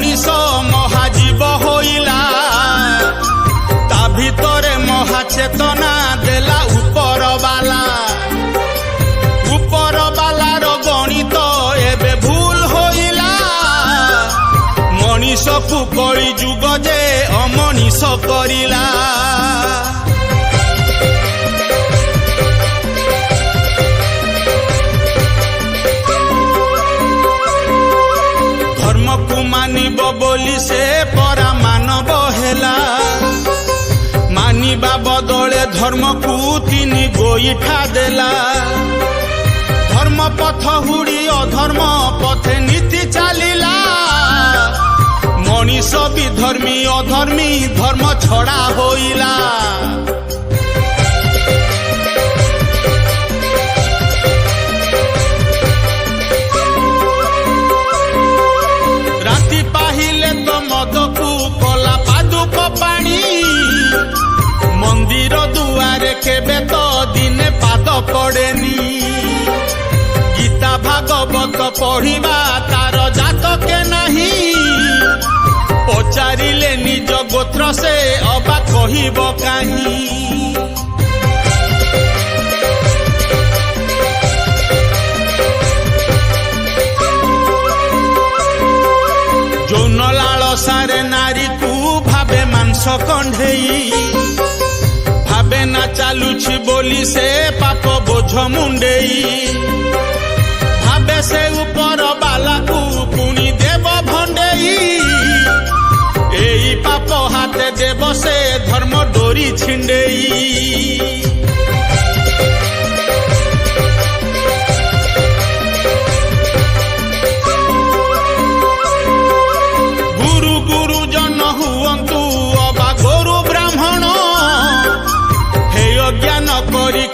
मनीष महाजीव होइला ता भितरे महाचेतना देला ऊपर बालार गणित एबे भूल होइला मनीष को कली जुग जे अमनीष करिला मानिब बोली से परा मानव हेला मानिबा बदले धर्म को तीन गोईठा देला धर्म पथ हुड़ी अधर्म पथे नीति चलिला मनीष भी धर्मी अधर्मी धर्म छड़ा होइला मंदिर दुआरे केबे तो दिने पाद पड़ेनी गीता भागवत पढ़िबा तार जातक नहीं पचारिले निज गोत्र से अबा कहिब काहीं जौन लालसारे नारी को भावे मांस कंढेई भावे ना चालुछि बोली से पाप बोझ मुंडेई भावे से ऊपर बाला को पुणी देव भंडेई एई पाप हाथे देव से धर्म डोरी छिंडेई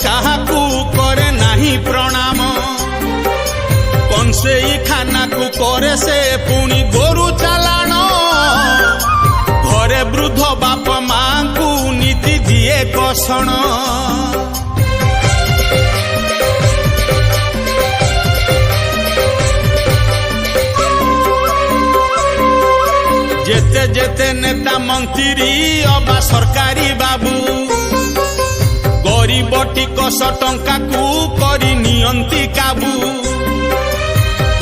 काहाकू करे नाही प्रणाम कंसे खाना को करे से पुणी गोरु चालाण घरे वृद्ध बाप मां को नीति दिए कषण जेते जेते नेता मंत्री अबा सरकारी बाबू गरीब टिकस टंका को करी नियंती काबू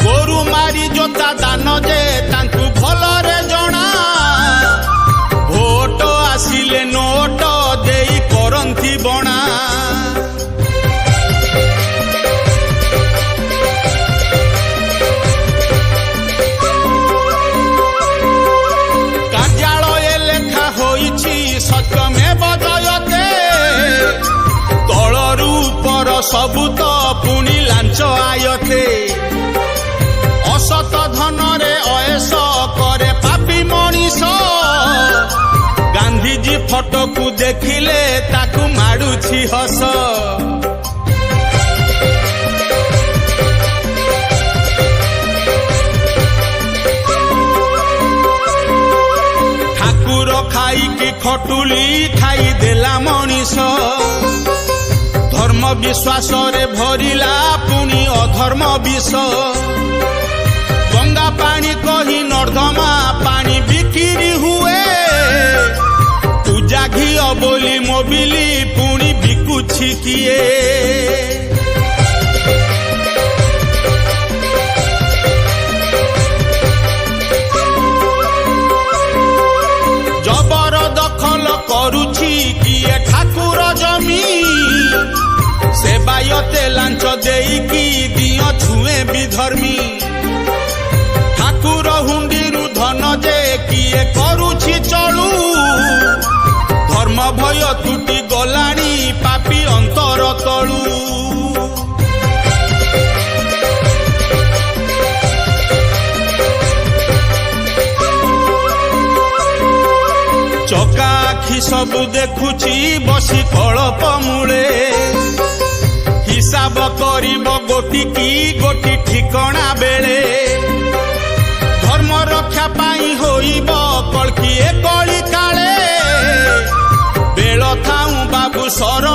गोरु मारी जोता दान जे तांकु भलरे जणा भोट आसिले नोट देई करंती बणा कार्यालय लेखा होइछि सत्यमे बजयते तलरू पर सबु तो पुणी लांच आयते असत धन रे अयस करे पापी मनीष गांधीजी फोटो को देखिले ताकू माडुछि हस ठाकुर खाई की खटुली खाई देला मनीष धर्म विश्वास रे भरिला पुणी अधर्म विष गंगा पानी कही नर्दमा पानी बिक्री हुए पूजा घी बोली मोबिली पुणी बिकुछि किए जबर दखल करुछि किए ठाकुर जमी सेवायते लांच देईकी दियो छुए विधर्मी ठाकुर हुंडीरु धन जे किए करुछि चलू धर्म भय तुटी गलाणी पापी अंतर तलू चका आखि सबु देखुछि बसी कलप मूले हिसाब करिब गोटी की गोटी ठिकणा बेले धर्म रक्षा पाई होइब कलकी कली काले बेल थाऊ बाबू सर